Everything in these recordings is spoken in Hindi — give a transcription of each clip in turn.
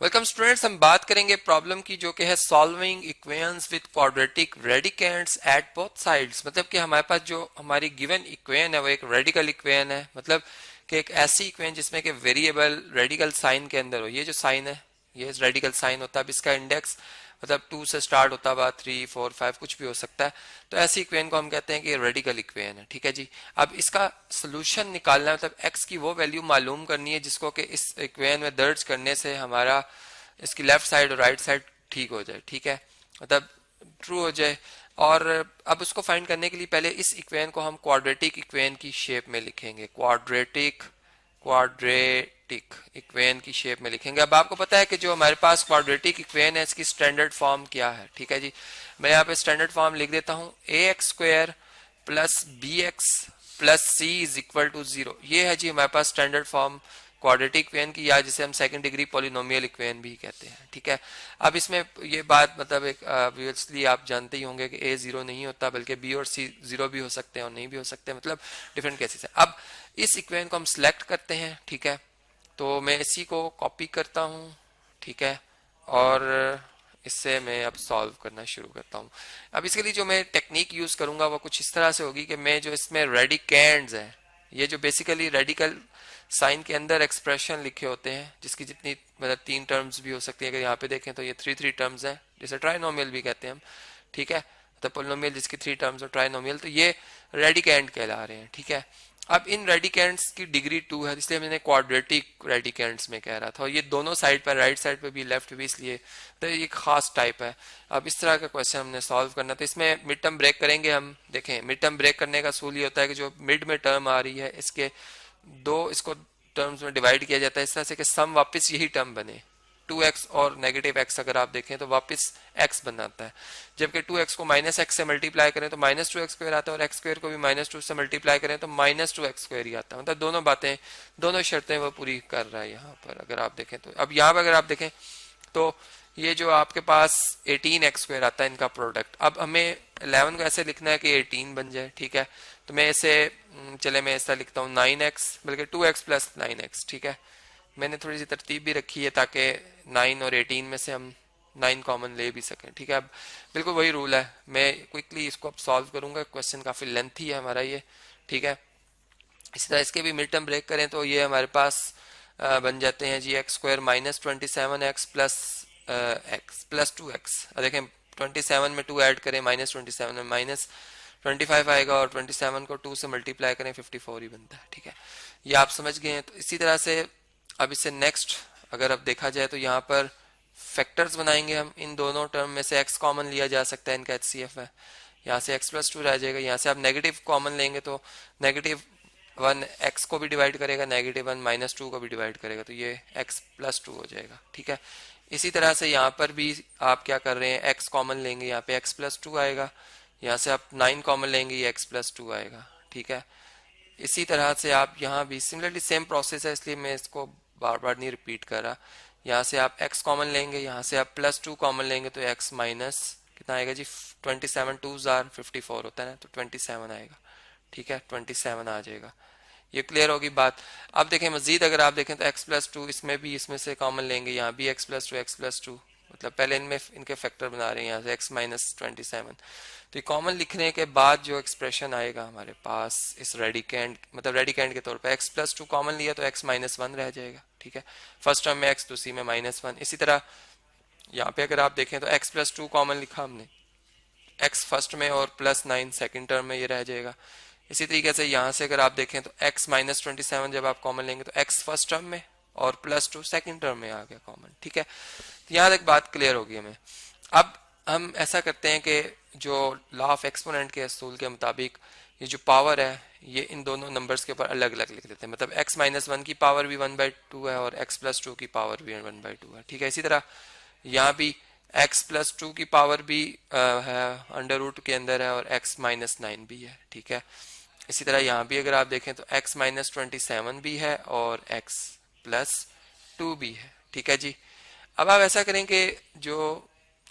वेलकम स्टूडेंट्स, हम बात करेंगे प्रॉब्लम की जो कि है solving equations with quadratic radicands at both sides. मतलब कि हमारे पास जो हमारी गिवन इक्वेशन है वो एक रेडिकल इक्वेशन है, मतलब कि एक ऐसी इक्वेशन जिसमें कि वेरिएबल रेडिकल साइन के अंदर हो। ये जो साइन है ये रेडिकल साइन होता है। अब इसका इंडेक्स मतलब 2 से स्टार्ट होता है, 3, 4, 5 कुछ भी हो सकता है। तो ऐसी इक्वेशन को हम कहते हैं कि रेडिकल इक्वेशन है। ठीक है जी। अब इसका सोल्यूशन निकालना है, मतलब एक्स की वो वैल्यू मालूम करनी है जिसको कि इस इक्वेशन में दर्ज करने से हमारा इसकी लेफ्ट साइड और राइट साइड ठीक हो जाए। ठीक है, मतलब ट्रू हो जाए। और अब उसको फाइंड करने के लिए पहले इस इक्वेशन को हम क्वाड्रेटिक इक्वेशन की शेप में लिखेंगे। क्वाड्रेटिक इक्वेशन की शेप में लिखेंगे। अब आपको पता है कि जो हमारे पास क्वाड्रेटिक इक्वेशन है इसकी स्टैंडर्ड फॉर्म क्या है। ठीक है जी, मैं यहाँ पे स्टैंडर्ड फॉर्म लिख देता हूँ। A X square plus B X plus C is equal to 0। ये है जी हमारे पास स्टैंडर्ड फॉर्म क्वाड्रेटिक इक्वेशन की, या जिसे हम सेकंड डिग्री पॉलिनोमियल इक्वेशन भी कहते हैं। ठीक है, अब इसमें ये बात मतलब एक ऑब्वियसली आप जानते ही होंगे कि ए 0 नहीं होता, बल्कि बी और सी 0 भी हो सकते हैं और नहीं भी हो सकते, मतलब डिफरेंट केसेस है। अब इस इक्वेशन को हम सिलेक्ट करते हैं। ठीक है, तो मैं इसी को कॉपी करता हूँ। ठीक है, और इससे मैं अब सॉल्व करना शुरू करता हूँ। अब इसके लिए जो मैं टेक्निक यूज करूंगा वो कुछ इस तरह से होगी कि मैं जो इसमें रेडिकेंड्स है, ये जो बेसिकली रेडिकल साइन के अंदर एक्सप्रेशन लिखे होते हैं जिसकी जितनी मतलब 3 टर्म्स भी हो सकती है। अगर यहाँ पे देखें तो ये 3 टर्म्स हैं, जिसे ट्राइनोमियल भी कहते हैं हम। ठीक है, तो पोलिनोमियल जिसकी 3 टर्म्स और ट्राइनोमियल, तो ये रेडिकेंड कहला रहे हैं। ठीक है, अब इन रेडिकेंड्स की डिग्री 2 है, इसलिए मैंने क्वाड्रेटिक रेडिकेंड्स में कह रहा था। और ये दोनों साइड पर, राइट साइड पर भी लेफ्ट भी, इसलिए तो ये खास टाइप है। अब इस तरह का क्वेश्चन हमने सॉल्व करना, तो इसमें मिड टर्म ब्रेक करेंगे हम। देखें, मिड टर्म ब्रेक करने का असूल ये होता है कि जो मिड में टर्म आ रही है इसके इसको टर्म्स में डिवाइड किया जाता है इस तरह से कि सम वापस यही टर्म बने। 2x और नेगेटिव x अगर आप देखें तो वापस x बनाता है, जबकि 2x को माइनस एक्स से मल्टीप्लाई करें तो माइनस 2x स्क्वायर आता है, और x स्क्वायर को भी माइनस 2 से मल्टीप्लाई करें तो माइनस 2x स्क्वायर ही आता है। मतलब दोनों बातें, दोनों शर्तें वो पूरी कर रहा है यहाँ पर अगर आप देखें तो। अब यहाँ पर अगर आप देखें तो ये जो आपके पास 18x स्क्वायर आता है इनका प्रोडक्ट, अब हमें 11 को ऐसे लिखना है कि 18 बन जाए। ठीक है, तो मैं इसे चले मैं ऐसा लिखता हूँ 9x, बल्कि 2x प्लस 9x। ठीक है, मैंने थोड़ी सी तरतीब भी रखी है ताकि 9 और 18 में से हम 9 कॉमन ले भी सकें। ठीक है, अब बिल्कुल वही रूल है। मैं क्विकली इसको अब सॉल्व करूंगा, क्वेश्चन काफ़ी लेंथी है हमारा ये। ठीक है, इसी तरह इसके भी मिड टर्म ब्रेक करें तो ये हमारे पास बन जाते हैं जी X square minus 27x plus X plus 2x। देखें 27 में 2 ऐड करें, माइनस 27 में माइनस 25 आएगा, और 27 को 2 से मल्टीप्लाई करें 54 ही बनता है। ठीक है, ये आप समझ गए हैं। तो इसी तरह से अब इससे नेक्स्ट अगर अब देखा जाए तो यहाँ पर फैक्टर्स बनाएंगे हम। इन दोनों टर्म में से x कॉमन लिया जा सकता है, इनका HCF है। यहाँ से x प्लस 2 रह जाएगा। यहाँ से आप नेगेटिव कॉमन लेंगे तो नेगेटिव 1 x को भी डिवाइड करेगा, नेगेटिव 1 माइनस 2 को भी डिवाइड करेगा, तो ये x प्लस 2 हो जाएगा। ठीक है, इसी तरह से यहाँ पर भी आप क्या कर रहे हैं, x कॉमन लेंगे, यहाँ पे x प्लस 2 आएगा। यहाँ से आप 9 कॉमन लेंगे, ये x प्लस 2 आएगा। ठीक है, इसी तरह से आप यहाँ भी सिमिलरली सेम प्रोसेस है, इसलिए मैं इसको बार बार नहीं रिपीट कर रहा। यहाँ से आप x कॉमन लेंगे, यहाँ से आप प्लस 2 कॉमन लेंगे तो x माइनस कितना आएगा जी, 27 2 54 होता है ना, तो 27 आएगा। ठीक है, 27 आ जाएगा। ये क्लियर होगी बात। अब देखें मजीद अगर आप देखें तो x प्लस 2 इसमें भी, इसमें से कॉमन लेंगे, यहाँ भी x प्लस 2, मतलब पहले इनमें इनके फैक्टर बना रहे हैं, यहाँ से x माइनस 27। तो ये कॉमन लिखने के बाद जो एक्सप्रेशन आएगा हमारे पास इस रेडिकेंड, मतलब रेडिकेंड के तौर पर x प्लस 2 कॉमन लिया तो x माइनस 1 रह जाएगा। ठीक है, फर्स्ट टर्म में x तो सी में माइनस 1। इसी तरह यहाँ पे अगर आप देखें तो x प्लस 2 कॉमन लिखा हमने, x फर्स्ट में और प्लस 9 सेकेंड टर्म में ये रह जाएगा। इसी तरीके से यहाँ से अगर आप देखें तो x माइनस 27 जब आप कॉमन लेंगे तो x फर्स्ट टर्म में और प्लस 2 सेकेंड टर्म में आ गया कॉमन। ठीक है, तो यहाँ तक बात क्लियर होगी हमें। अब हम ऐसा करते हैं कि जो लॉ ऑफ एक्सपोनेंट के असूल के मुताबिक ये जो पावर है ये इन दोनों नंबर्स के ऊपर अलग अलग लिख देते हैं। मतलब x माइनस 1 की पावर भी 1/2 है और x प्लस 2 की पावर भी 1/2 है। ठीक है, इसी तरह यहाँ भी x प्लस 2 की पावर भी है अंडर रूट के अंदर है, और x माइनस 9 भी है। ठीक है, इसी तरह यहाँ भी अगर आप देखें तो x माइनस 27 भी है और x प्लस 2 भी है। ठीक है जी, अब आप ऐसा करें कि जो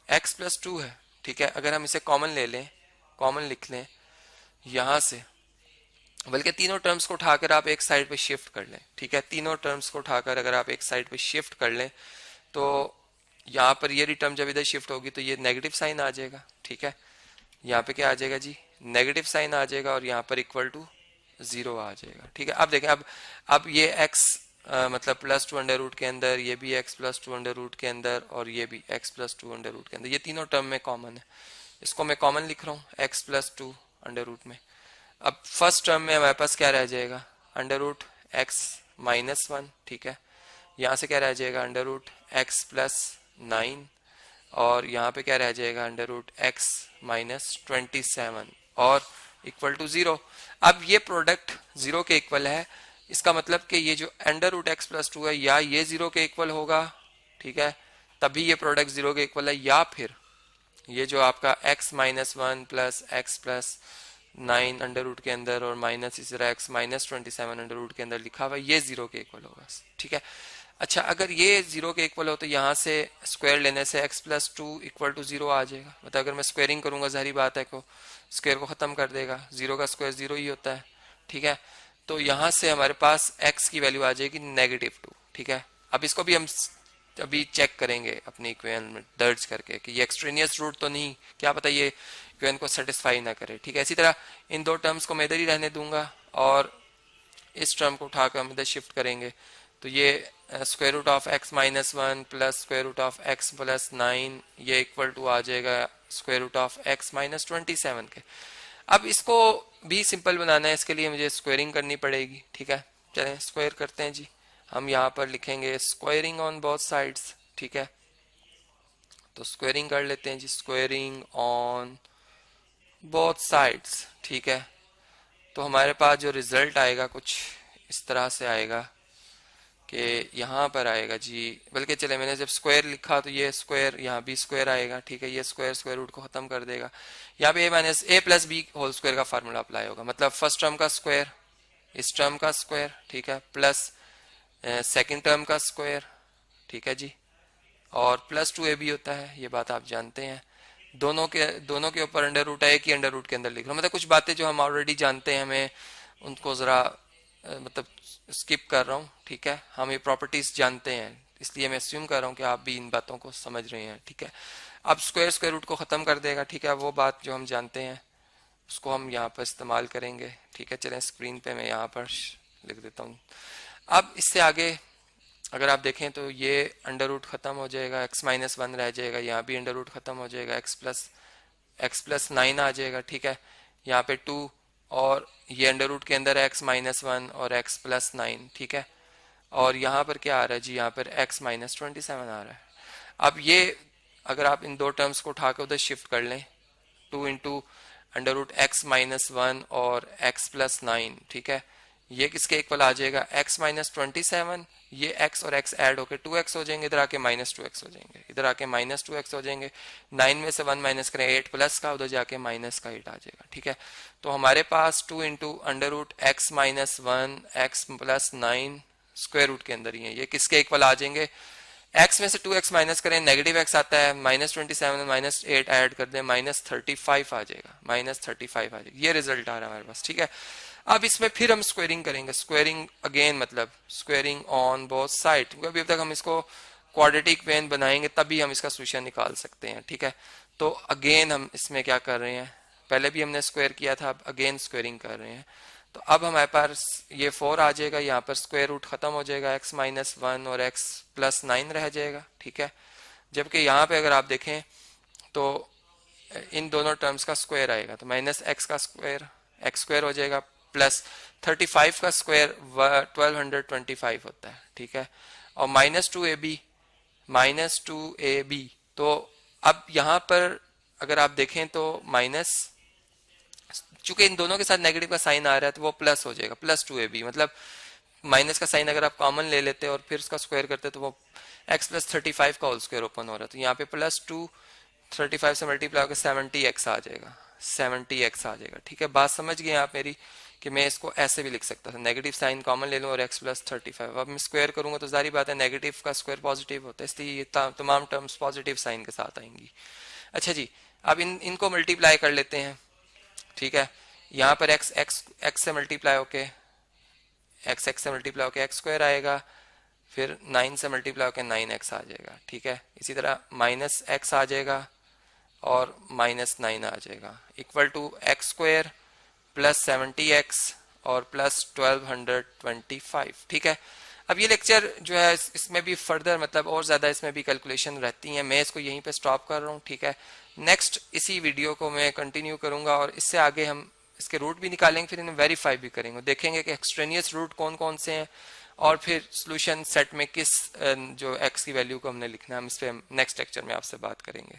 x प्लस 2 है, ठीक है, अगर हम इसे कॉमन ले लें, कॉमन लिख लें यहाँ से, बल्कि तीनों टर्म्स को उठाकर आप एक साइड पे शिफ्ट कर लें। ठीक है, तीनों टर्म्स को उठाकर अगर आप एक साइड पे शिफ्ट कर लें तो यहाँ पर ये टर्म जब इधर शिफ्ट होगी तो ये नेगेटिव साइन आ जाएगा, ठीक है। यहाँ पे क्या आ जाएगा जी, नेगेटिव साइन आ जाएगा और यहाँ पर इक्वल टू 0 आ जाएगा, ठीक है। अब देखें, अब ये x मतलब +2 अंडर रूट के अंदर, ये भी x +2 अंडर रूट के अंदर और ये भी x +2 अंडर रूट के अंदर, ये तीनों टर्म में कॉमन है। इसको मैं कॉमन लिख रहा हूँ x +2 अंडर रूट में। अब फर्स्ट टर्म में हमारे पास क्या रह जाएगा, अंडर रूट x -1, ठीक है। यहाँ से क्या रह जाएगा, अंडर रूट x +9 और यहाँ पे क्या रह जाएगा, अंडर रूट x -27 और इक्वल टू 0। अब ये प्रोडक्ट 0 के इक्वल है, इसका मतलब कि ये जो अंडर रूट x +2 है या ये 0 के इक्वल होगा, ठीक है, तभी ये प्रोडक्ट 0 के इक्वल है, या फिर ये जो आपका x -1 plus x +9 under root के अंदर और माइनस इस तरह x -27 अंडर रूट के अंदर लिखा हुआ, ये 0 के इक्वल होगा, ठीक है। अच्छा, अगर ये 0 के इक्वल हो तो यहाँ से स्क्वायर लेने से x +2 इक्वल टू 0 आ जाएगा। मतलब अगर मैं स्क्वायरिंग करूंगा, जाहिर बात है को स्क्वायर को खत्म कर देगा, 0 का स्क्वायर 0 ही होता है, ठीक है। तो यहाँ से हमारे पास x की वैल्यू आ जाएगी -2, ठीक है। अब इसको भी हम अभी चेक करेंगे अपनी इक्वेशन में दर्ज करके कि ये एक्सट्रेनियस रूट तो नहीं, क्या पता ये इक्वेशन को सेटिस्फाई ना करे, ठीक है। इसी तरह इन दो टर्म्स को मैं इधर ही रहने दूंगा और इस टर्म को उठाकर हम इधर शिफ्ट करेंगे, तो ये square root of x -1 plus square root of x +9 ये इक्वल टू आ जाएगा स्क्वायर रूट ऑफ x -27 के। अब इसको भी सिंपल बनाना है, इसके लिए मुझे स्क्वायरिंग करनी पड़ेगी, ठीक है। चलें स्क्वायर करते हैं जी। हम यहाँ पर लिखेंगे स्क्वायरिंग ऑन बोथ साइड्स, ठीक है। तो स्क्वायरिंग कर लेते हैं जी, स्क्वायरिंग ऑन बोथ साइड्स, ठीक है। तो हमारे पास जो रिजल्ट आएगा कुछ इस तरह से आएगा कि यहाँ पर आएगा जी, बल्कि चले मैंने जब स्क्वायर लिखा तो ये स्क्वायर यहाँ भी स्क्वायर आएगा, ठीक है। ये स्क्वायर स्क्वायर रूट को खत्म कर देगा, यहाँ पे a + b होल स्क्वायर का फार्मूला अप्लाई होगा। मतलब फर्स्ट टर्म का स्क्वायर, इस टर्म का स्क्वायर, ठीक है, प्लस सेकंड टर्म का स्क्वायर, ठीक है जी, और +2ab होता है, ये बात आप जानते हैं। दोनों के ऊपर अंडर रूट है, एक ही अंडर रूट के अंदर लिख रहा हूँ। मतलब कुछ बातें जो हम ऑलरेडी जानते हैं हमें उनको जरा मतलब स्किप कर रहा हूँ, ठीक है। हम ये प्रॉपर्टीज जानते हैं, इसलिए मैं अस्यूम कर रहा हूँ कि आप भी इन बातों को समझ रहे हैं, ठीक है। अब स्क्वायर स्क्वायर रूट को खत्म कर देगा, ठीक है। वो बात जो हम जानते हैं उसको हम यहाँ पर इस्तेमाल करेंगे, ठीक है। चलें स्क्रीन पे मैं यहाँ पर लिख देता हूँ। अब इससे आगे अगर आप देखें तो ये अंडर रूट खत्म हो जाएगा, x -1 रह जाएगा, यहाँ भी अंडर रूट खत्म हो जाएगा, x +9 आ जाएगा, ठीक है। यहाँ पे 2 और ये अंडर रूट के अंदर x -1 और x +9, ठीक है। और यहाँ पर क्या आ रहा है जी, यहाँ पर x -27 आ रहा है। अब ये अगर आप इन दो टर्म्स को उठा के उधर शिफ्ट कर लें, 2 इंटू अंडर रूट x -1 और x +9, ठीक है, ये किसके इक्वल आ जाएगा, x -27, ये x और x ऐड होकर 2x हो जाएंगे, इधर आके -2x हो जाएंगे, इधर आके -2x हो जाएंगे। 9 में से 1 माइनस करें 8 प्लस का, उधर जाके माइनस का 8 आ जाएगा, ठीक है। तो हमारे पास 2 into under root x -1 x +9 square root के अंदर ही है, ये किसके इक्वल आ जाएंगे, x में से 2x माइनस करें नेगेटिव x आता है, -27 -8 ऐड कर दें, -35 आ जाएगा, -35 आ जाएगा। ये रिजल्ट आ रहा है हमारे पास, ठीक है। अब इसमें फिर हम स्क्वायरिंग करेंगे, स्क्वायरिंग अगेन मतलब स्क्वायरिंग ऑन बोथ साइड, क्योंकि अभी तक हम इसको क्वाड्रेटिक वेन बनाएंगे तभी हम इसका सोल्यूशन निकाल सकते हैं, ठीक है। तो अगेन हम इसमें क्या कर रहे हैं, पहले भी हमने स्क्वायर किया था, अब अगेन स्क्वायरिंग कर रहे हैं। तो अब हमारे पास ये 4 आ जाएगा, यहाँ पर स्क्वायर रूट खत्म हो जाएगा, x -1 और x +9 रह जाएगा, ठीक है। जबकि यहाँ पे अगर आप देखें तो इन दोनों टर्म्स का स्क्वायर आएगा, तो -x का स्क्वायर x स्क्वायर हो जाएगा, प्लस 35 का स्क्वायर 1225 होता है, ठीक है। और -2ab, तो अब यहाँ पर अगर आप देखें तो माइनस, चूंकि इन दोनों के साथ नेगेटिव का साइन आ रहा है तो वो प्लस हो जाएगा, +2ab, मतलब माइनस का साइन अगर आप कॉमन ले लेते और फिर उसका स्क्वायर करते तो वो x +35 का होल स्क्वायर ओपन हो रहा है, तो यहाँ पे +2 35 से मल्टीप्लाई होकर 70x आ जाएगा, 70x आ जाएगा, ठीक है। बात समझ गए आप मेरी कि मैं इसको ऐसे भी लिख सकता था, नेगेटिव साइन कॉमन ले लूं और x +35। अब मैं स्क्वायर करूंगा तो जारी बात है नेगेटिव का स्क्वायर पॉजिटिव होता है, इसलिए ये तमाम टर्म्स पॉजिटिव साइन के साथ आएंगी। अच्छा जी, अब इनको मल्टीप्लाई कर लेते हैं, ठीक है। यहाँ पर x से मल्टीप्लाई होके x से मल्टीप्लाई होके x स्क्वायर आएगा, फिर 9 से मल्टीप्लाई होकर 9x आ जाएगा, ठीक है। इसी तरह -x आ जाएगा और -9 आ जाएगा, equal to X square plus 70x और प्लस 1225, ठीक है। अब ये लेक्चर जो है इसमें भी फर्दर मतलब और ज़्यादा इसमें भी कैलकुलेशन रहती हैं, मैं इसको यहीं पे स्टॉप कर रहा हूँ, ठीक है। नेक्स्ट इसी वीडियो को मैं कंटिन्यू करूँगा और इससे आगे हम इसके रूट भी निकालेंगे, फिर इन्हें वेरीफाई भी करेंगे, देखेंगे कि एक्सट्रेनियस रूट कौन कौन से हैं और फिर सोल्यूशन सेट में किस जो x की वैल्यू को हमने लिखना है, हम इस पर नेक्स्ट लेक्चर में आपसे बात करेंगे।